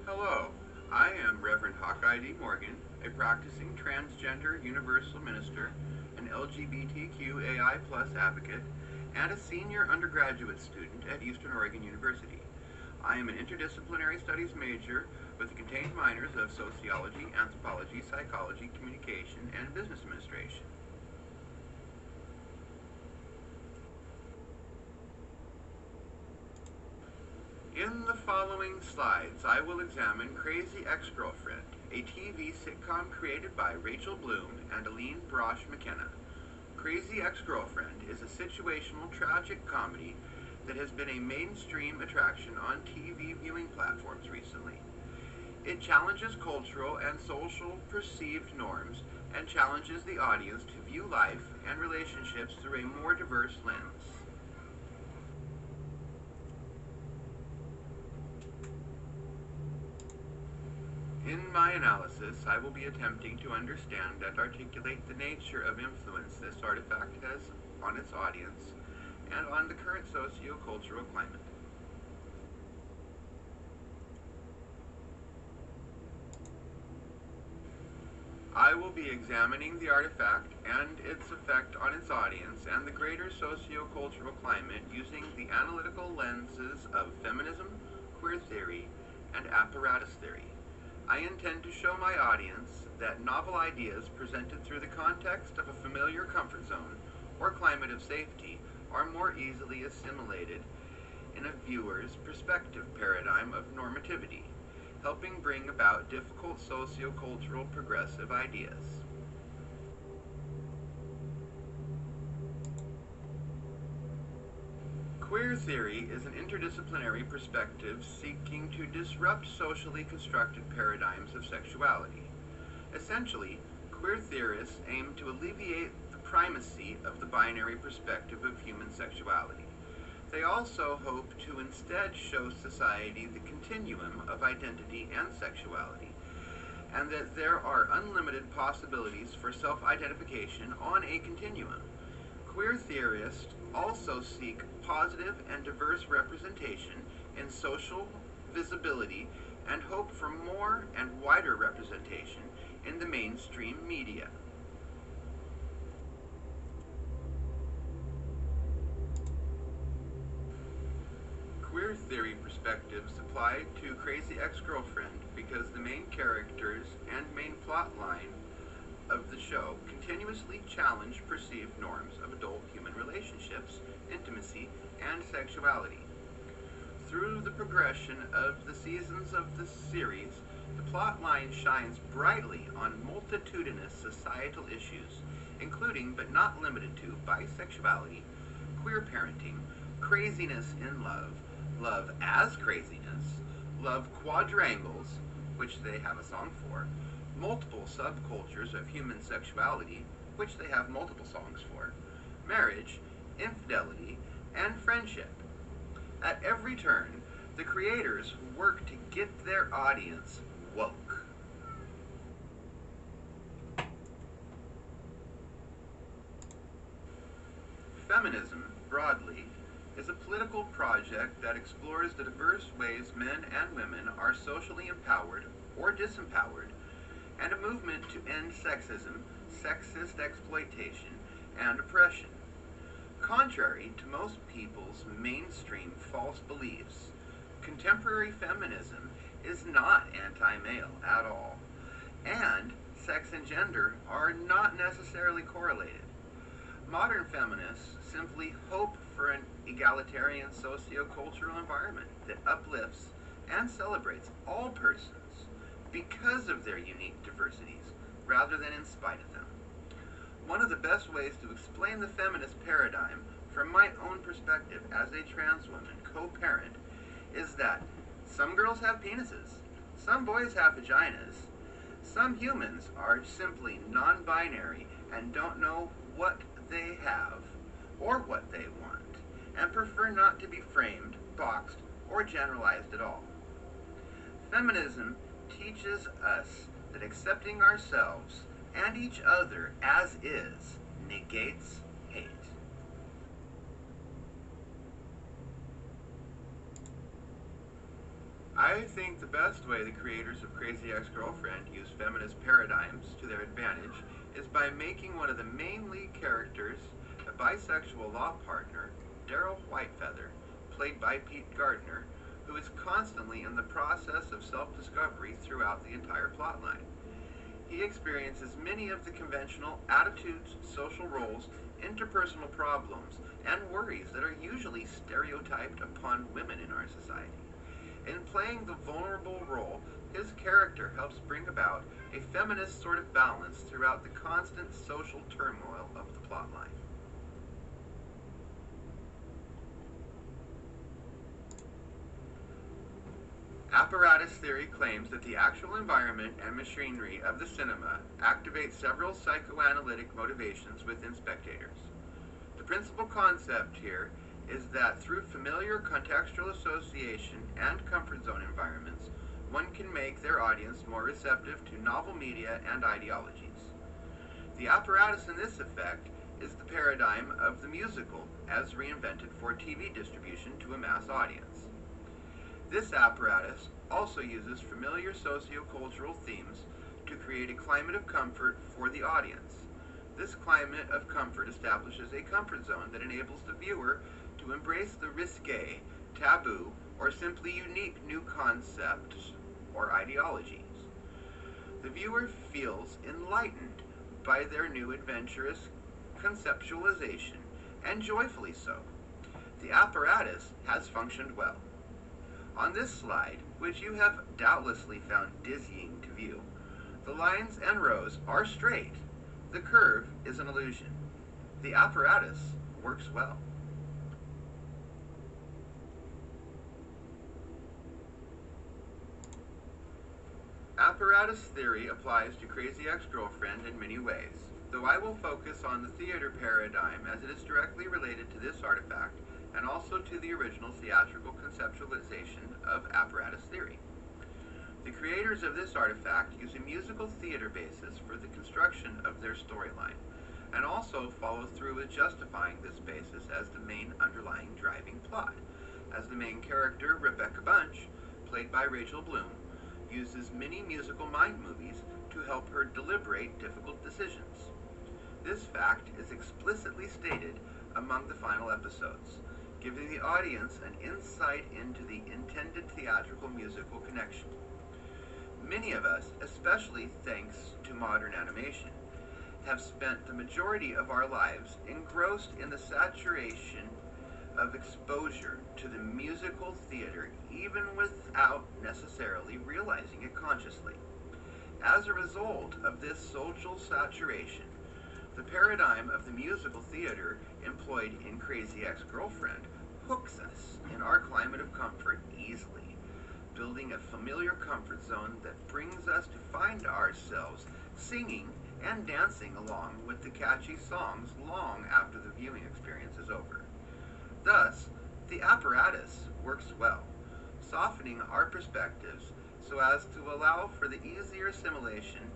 Hello, I am Reverend Hawkeye D. Morgan, a practicing transgender universal minister, an LGBTQAI+ advocate, and a senior undergraduate student at Eastern Oregon University. I am an interdisciplinary studies major with the contained minors of sociology, anthropology, psychology, communication, and business administration. In the following slides, I will examine Crazy Ex-Girlfriend, a TV sitcom created by Rachel Bloom and Aline Brosh McKenna. Crazy Ex-Girlfriend is a situational tragic comedy that has been a mainstream attraction on TV viewing platforms recently. It challenges cultural and social perceived norms and challenges the audience to view life and relationships through a more diverse lens. In my analysis, I will be attempting to understand and articulate the nature of influence this artifact has on its audience and on the current socio-cultural climate. I will be examining the artifact and its effect on its audience and the greater socio-cultural climate using the analytical lenses of feminism, queer theory, and apparatus theory. I intend to show my audience that novel ideas presented through the context of a familiar comfort zone or climate of safety are more easily assimilated in a viewer's perspective paradigm of normativity, helping bring about difficult socio-cultural progressive ideas. Queer theory is an interdisciplinary perspective seeking to disrupt socially constructed paradigms of sexuality. Essentially, queer theorists aim to alleviate the primacy of the binary perspective of human sexuality. They also hope to instead show society the continuum of identity and sexuality, and that there are unlimited possibilities for self-identification on a continuum. Queer theorists also seek positive and diverse representation in social visibility and hope for more and wider representation in the mainstream media. Queer theory perspectives apply to Crazy Ex-Girlfriend because the main characters and main plot line of the show continuously challenge perceived norms of adult human relationships, intimacy, and sexuality. Through the progression of the seasons of the series, the plot line shines brightly on multitudinous societal issues, including but not limited to bisexuality, queer parenting, craziness in love, love as craziness, love quadrangles, which they have a song for, multiple subcultures of human sexuality, which they have multiple songs for, marriage, infidelity, and friendship. At every turn, the creators work to get their audience woke. Feminism, broadly, is a political project that explores the diverse ways men and women are socially empowered or disempowered, and a movement to end sexism, sexist exploitation, and oppression. Contrary to most people's mainstream false beliefs, contemporary feminism is not anti-male at all, and sex and gender are not necessarily correlated. Modern feminists simply hope for an egalitarian socio-cultural environment that uplifts and celebrates all persons because of their unique diversities, rather than in spite of them. One of the best ways to explain the feminist paradigm from my own perspective as a trans woman co-parent is that some girls have penises, some boys have vaginas, some humans are simply non-binary and don't know what they have or what they want, and prefer not to be framed, boxed, or generalized at all. Feminism teaches us that accepting ourselves and each other as is negates hate. I I think the best way the creators of Crazy Ex-Girlfriend use feminist paradigms to their advantage is by making one of the main lead characters a bisexual law partner, Daryl Whitefeather, played by Pete Gardner, who is constantly in the process of self-discovery throughout the entire plotline. He experiences many of the conventional attitudes, social roles, interpersonal problems, and worries that are usually stereotyped upon women in our society. In playing the vulnerable role, his character helps bring about a feminist sort of balance throughout the constant social turmoil of the plotline. Apparatus Theory claims that the actual environment and machinery of the cinema activate several psychoanalytic motivations within spectators. The principal concept here is that through familiar contextual association and comfort zone environments, one can make their audience more receptive to novel media and ideologies. The apparatus in this effect is the paradigm of the musical as reinvented for TV distribution to a mass audience. This apparatus also uses familiar socio-cultural themes to create a climate of comfort for the audience. This climate of comfort establishes a comfort zone that enables the viewer to embrace the risque, taboo, or simply unique new concepts or ideologies. The viewer feels enlightened by their new adventurous conceptualization, and joyfully so. The apparatus has functioned well. On this slide, which you have doubtlessly found dizzying to view, the lines and rows are straight. The curve is an illusion. The apparatus works well. Apparatus theory applies to Crazy Ex-Girlfriend in many ways, though I will focus on the theater paradigm as it is directly related to this artifact and also to the original theatrical conceptualization of apparatus theory. The creators of this artifact use a musical theater basis for the construction of their storyline, and also follow through with justifying this basis as the main underlying driving plot, as the main character, Rebecca Bunch, played by Rachel Bloom, uses many musical mind movies to help her deliberate difficult decisions. This fact is explicitly stated among the final episodes, giving the audience an insight into the intended theatrical musical connection. Many of us, especially thanks to modern animation, have spent the majority of our lives engrossed in the saturation of exposure to the musical theater, even without necessarily realizing it consciously. As a result of this social saturation, the paradigm of the musical theater employed in Crazy Ex-Girlfriend hooks us in our climate of comfort easily, building a familiar comfort zone that brings us to find ourselves singing and dancing along with the catchy songs long after the viewing experience is over. Thus, the apparatus works well, softening our perspectives so as to allow for the easier assimilation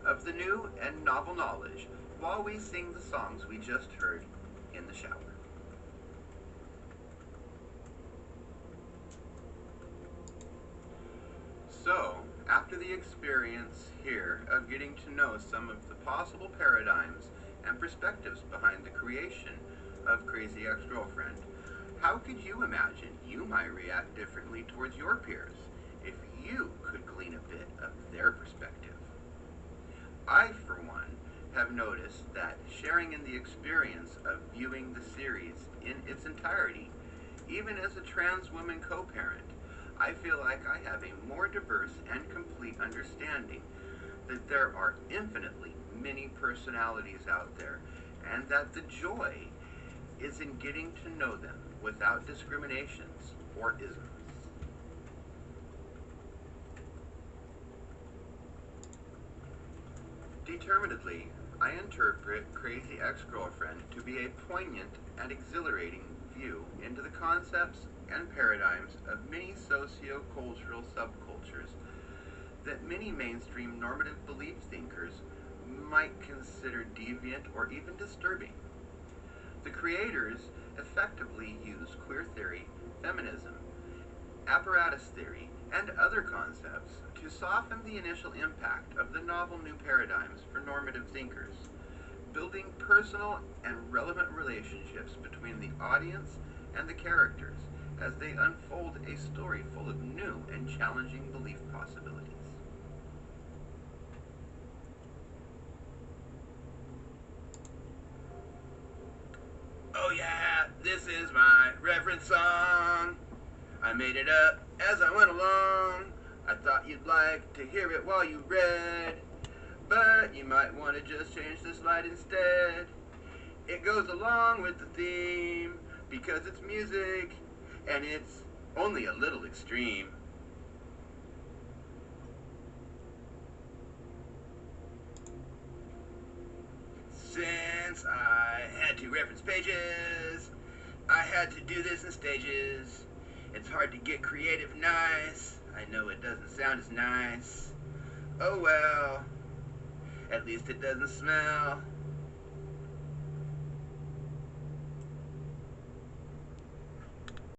of the new and novel knowledge while we sing the songs we just heard in the shower. So, after the experience here of getting to know some of the possible paradigms and perspectives behind the creation of Crazy Ex-Girlfriend, how could you imagine you might react differently towards your peers if you could glean a bit of their perspective? I, for one, have noticed that sharing in the experience of viewing the series in its entirety, even as a trans woman co-parent, I feel like I have a more diverse and complete understanding that there are infinitely many personalities out there, and that the joy is in getting to know them without discriminations or isms. Determinedly, I interpret Crazy Ex-Girlfriend to be a poignant and exhilarating view into the concepts and paradigms of many socio-cultural subcultures that many mainstream normative belief thinkers might consider deviant or even disturbing. The creators effectively use queer theory, feminism, apparatus theory, and other concepts to soften the initial impact of the novel new paradigms for normative thinkers, building personal and relevant relationships between the audience and the characters as they unfold a story full of new and challenging belief possibilities. Oh yeah, this is my reference song. I made it up as I went along. I thought you'd like to hear it while you read, but you might want to just change the slide instead. It goes along with the theme because it's music and it's only a little extreme. Since I had 2 reference pages, I had to do this in stages. It's hard to get creative nice. I know it doesn't sound as nice. Oh well, at least it doesn't smell